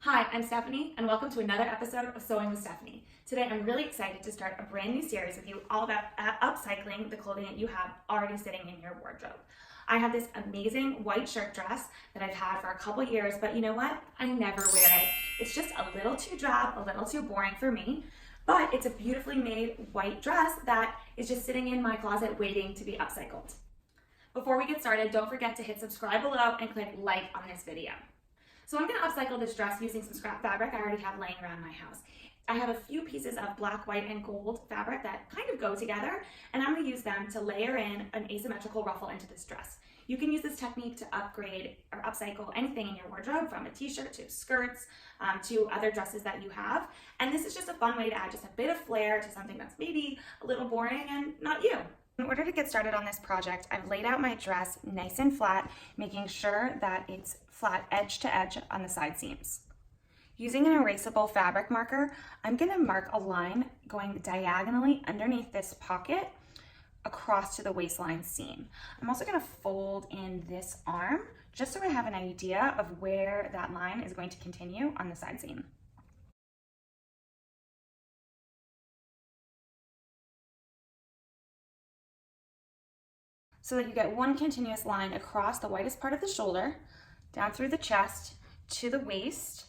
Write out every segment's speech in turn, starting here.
Hi, I'm Stephanie, and welcome to another episode of Sewing with Stephanie. Today, I'm really excited to start a brand new series with you all about upcycling the clothing that you have already sitting in your wardrobe. I have this amazing white shirt dress that I've had for a couple years, but you know what? I never wear it. It's just a little too drab, a little too boring for me, but it's a beautifully made white dress that is just sitting in my closet waiting to be upcycled. Before we get started, don't forget to hit subscribe below and click like on this video. So I'm going to upcycle this dress using some scrap fabric I already have laying around my house. I have a few pieces of black, white, and gold fabric that kind of go together, and I'm going to use them to layer in an asymmetrical ruffle into this dress. You can use this technique to upgrade or upcycle anything in your wardrobe, from a t-shirt to skirts to other dresses that you have. And this is just a fun way to add just a bit of flair to something that's maybe a little boring and not you. In order to get started on this project, I've laid out my dress nice and flat, making sure that it's flat edge to edge on the side seams. Using an erasable fabric marker, I'm going to mark a line going diagonally underneath this pocket across to the waistline seam. I'm also going to fold in this arm just so I have an idea of where that line is going to continue on the side seam. So that you get one continuous line across the widest part of the shoulder, down through the chest, to the waist,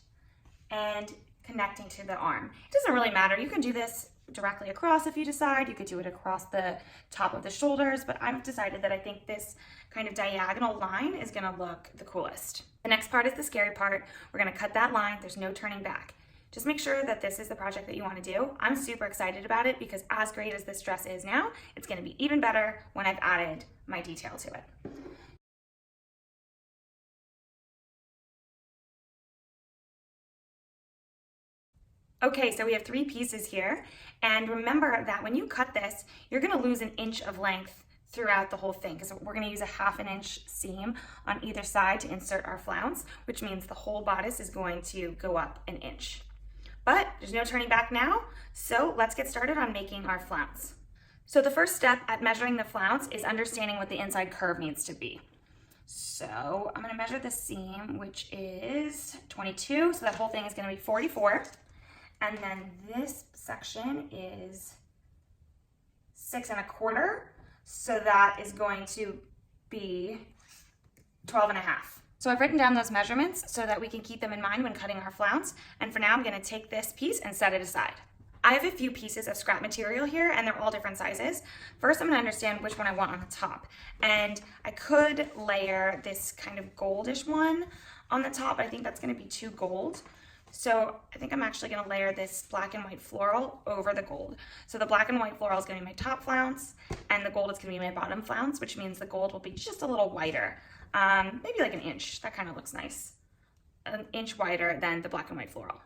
and connecting to the arm. It doesn't really matter. You can do this directly across if you decide. You could do it across the top of the shoulders, but I've decided that I think this kind of diagonal line is gonna look the coolest. The next part is the scary part. We're gonna cut that line. There's no turning back. Just make sure that this is the project that you want to do. I'm super excited about it because as great as this dress is now, it's going to be even better when I've added my detail to it. Okay, so we have 3 pieces here, and remember that when you cut this, you're going to lose an inch of length throughout the whole thing because we're going to use a 1/2 inch seam on either side to insert our flounce, which means the whole bodice is going to go up an inch. But there's no turning back now, so let's get started on making our flounce. So the first step at measuring the flounce is understanding what the inside curve needs to be. So I'm gonna measure the seam, which is 22, so that whole thing is gonna be 44. And then this section is 6 1/4, so that is going to be 12 1/2. So I've written down those measurements so that we can keep them in mind when cutting our flounce. And for now, I'm going to take this piece and set it aside. I have a few pieces of scrap material here, and they're all different sizes. First, I'm going to understand which one I want on the top. And I could layer this kind of goldish one on the top. I think that's going to be too gold. So I think I'm actually going to layer this black and white floral over the gold. So the black and white floral is going to be my top flounce, and the gold is going to be my bottom flounce, which means the gold will be just a little whiter. Maybe like an inch. That kind of looks nice. An inch wider than the black and white floral.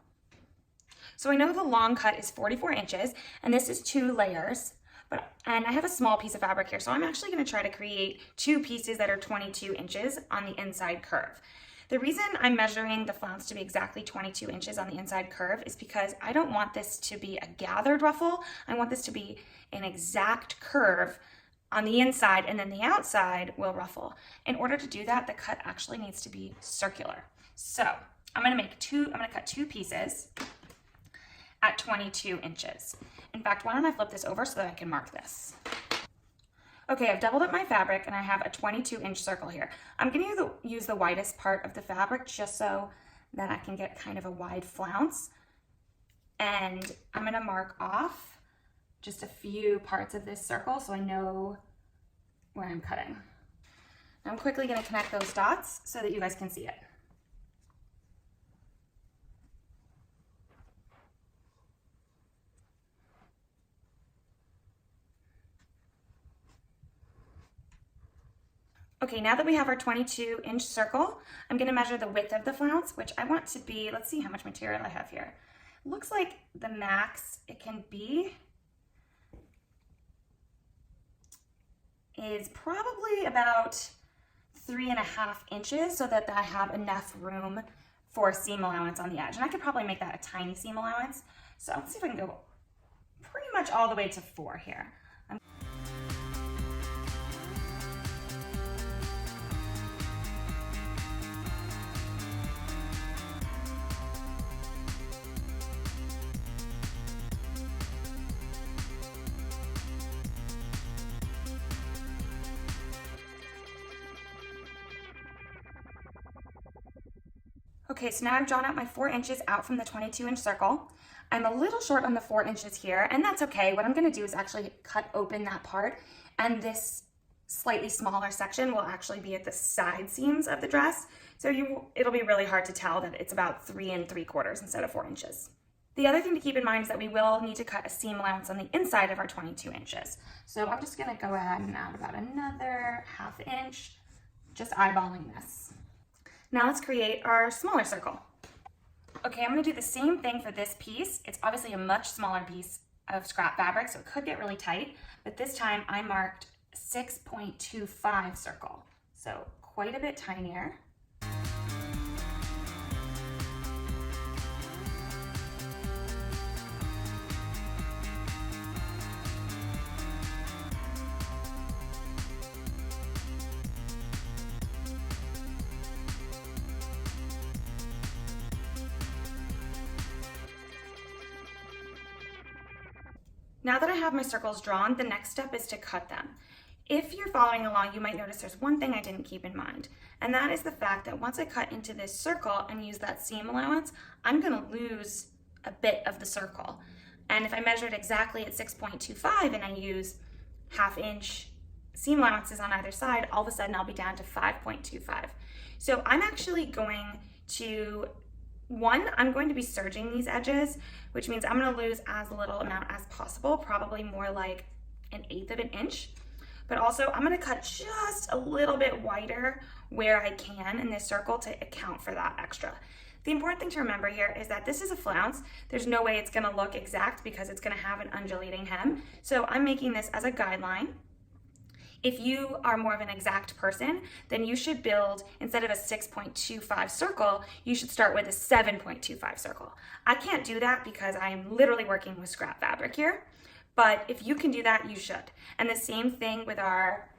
So I know the long cut is 44 inches, and this is 2 layers. And I have a small piece of fabric here, so I'm actually going to try to create 2 pieces that are 22 inches on the inside curve. The reason I'm measuring the flounce to be exactly 22 inches on the inside curve is because I don't want this to be a gathered ruffle. I want this to be an exact curve on the inside, and then the outside will ruffle. In order to do that, the cut actually needs to be circular. So I'm gonna cut 2 pieces at 22 inches. In fact, why don't I flip this over so that I can mark this? Okay, I've doubled up my fabric and I have a 22-inch circle here. I'm gonna use the widest part of the fabric just so that I can get kind of a wide flounce. And I'm gonna mark off just a few parts of this circle so I know where I'm cutting. I'm quickly going to connect those dots so that you guys can see it. Okay, now that we have our 22-inch circle, I'm going to measure the width of the flounce, which I want to be, let's see how much material I have here. It looks like the max it can be is probably about 3.5 inches so that I have enough room for seam allowance on the edge. And I could probably make that a tiny seam allowance. So let's see if I can go pretty much all the way to 4 here. Okay, so now I've drawn out my 4 inches out from the 22-inch circle. I'm a little short on the 4 inches here, and that's okay. What I'm gonna do is actually cut open that part, and this slightly smaller section will actually be at the side seams of the dress. So it'll be really hard to tell that it's about 3 3/4 instead of 4 inches. The other thing to keep in mind is that we will need to cut a seam allowance on the inside of our 22 inches. So I'm just gonna go ahead and add about another 1/2 inch, just eyeballing this. Now let's create our smaller circle. Okay, I'm gonna do the same thing for this piece. It's obviously a much smaller piece of scrap fabric, so it could get really tight, but this time I marked 6.25 circle, so quite a bit tinier. Now that I have my circles drawn, the next step is to cut them. If you're following along, you might notice there's one thing I didn't keep in mind, and that is the fact that once I cut into this circle and use that seam allowance, I'm gonna lose a bit of the circle. And if I measured exactly at 6.25 and I use 1/2 inch seam allowances on either side, all of a sudden I'll be down to 5.25. So I'm actually going to I'm going to be serging these edges, which means I'm gonna lose as little amount as possible, probably more like 1/8 of an inch. But also I'm gonna cut just a little bit wider where I can in this circle to account for that extra. The important thing to remember here is that this is a flounce. There's no way it's gonna look exact because it's gonna have an undulating hem. So I'm making this as a guideline. If you are more of an exact person, then you should build, instead of a 6.25 circle, you should start with a 7.25 circle. I can't do that because I am literally working with scrap fabric here, but if you can do that, you should. And the same thing with our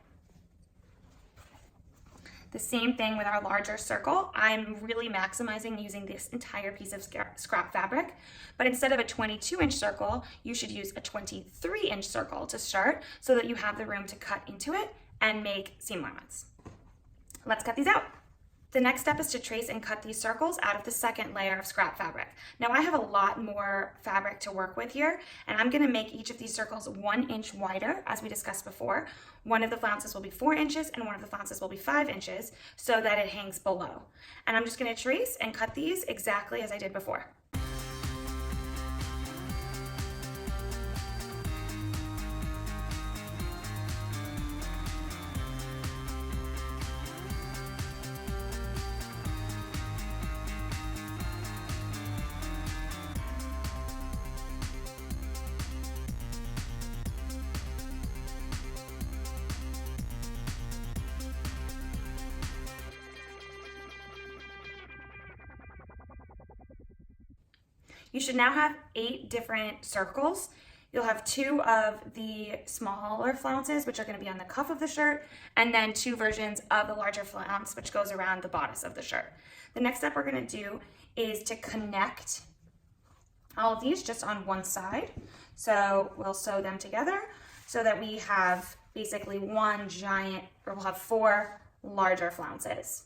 larger circle. I'm really maximizing using this entire piece of scrap fabric, but instead of a 22-inch circle, you should use a 23-inch circle to start so that you have the room to cut into it and make seam allowance. Let's cut these out. The next step is to trace and cut these circles out of the second layer of scrap fabric. Now I have a lot more fabric to work with here, and I'm gonna make each of these circles 1 inch wider, as we discussed before. One of the flounces will be 4 inches and one of the flounces will be 5 inches so that it hangs below. And I'm just gonna trace and cut these exactly as I did before. You should now have 8 different circles. You'll have 2 of the smaller flounces, which are going to be on the cuff of the shirt, and then 2 versions of the larger flounce, which goes around the bodice of the shirt. The next step we're going to do is to connect all of these just on one side. So we'll sew them together so that we have basically one giant, or we'll have 4 larger flounces.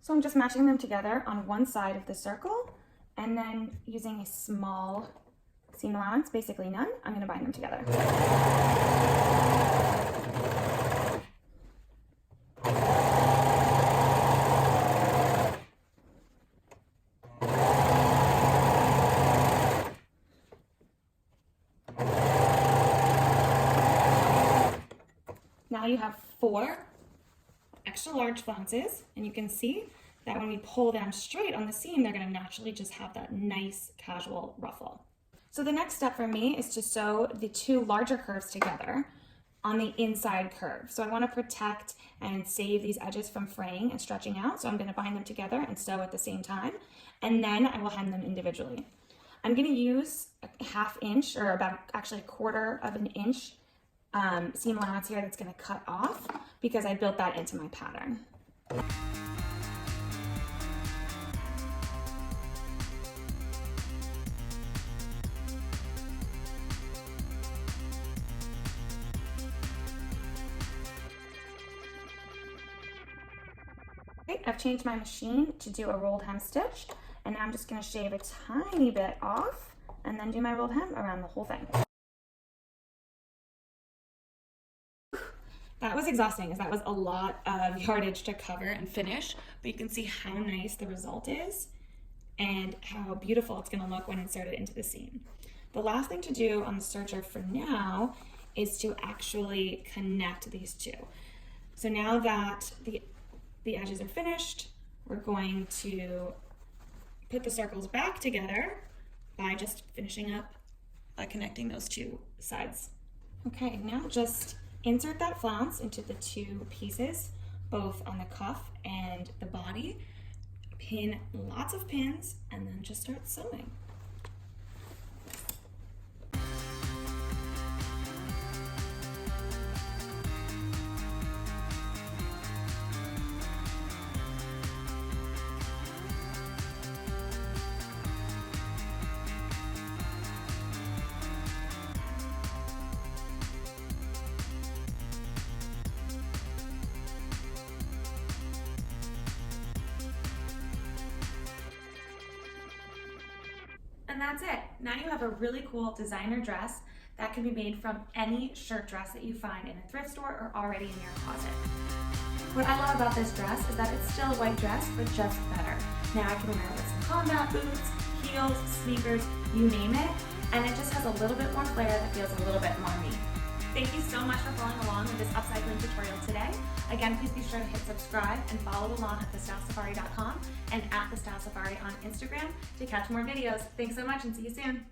So I'm just matching them together on one side of the circle, and then using a small seam allowance, basically none, I'm gonna bind them together. Now you have 4 extra large flounces, and you can see that when we pull them straight on the seam, they're gonna naturally just have that nice casual ruffle. So the next step for me is to sew the 2 larger curves together on the inside curve. So I wanna protect and save these edges from fraying and stretching out. So I'm gonna bind them together and sew at the same time, and then I will hem them individually. I'm gonna use a 1/2 inch, or about actually 1/4 of an inch seam allowance here that's gonna cut off because I built that into my pattern. Right, I've changed my machine to do a rolled hem stitch, and now I'm just going to shave a tiny bit off and then do my rolled hem around the whole thing. That was exhausting, as that was a lot of yardage to cover and finish, but you can see how nice the result is and how beautiful it's going to look when inserted into the seam. The last thing to do on the serger for now is to actually connect these two. So now that the edges are finished, we're going to put the circles back together by just finishing up by connecting those two sides. Okay, now just insert that flounce into the two pieces, both on the cuff and the body. Pin lots of pins and then just start sewing. And that's it. Now you have a really cool designer dress that can be made from any shirt dress that you find in a thrift store or already in your closet. What I love about this dress is that it's still a white dress, but just better. Now I can wear it with some combat boots, heels, sneakers, you name it, and it just has a little bit more flair that feels a little bit more me. Thank you so much for following along with this upcycling tutorial today. Again, please be sure to hit subscribe and follow along at thestylesafari.com and at thestylesafari on Instagram to catch more videos. Thanks so much and see you soon.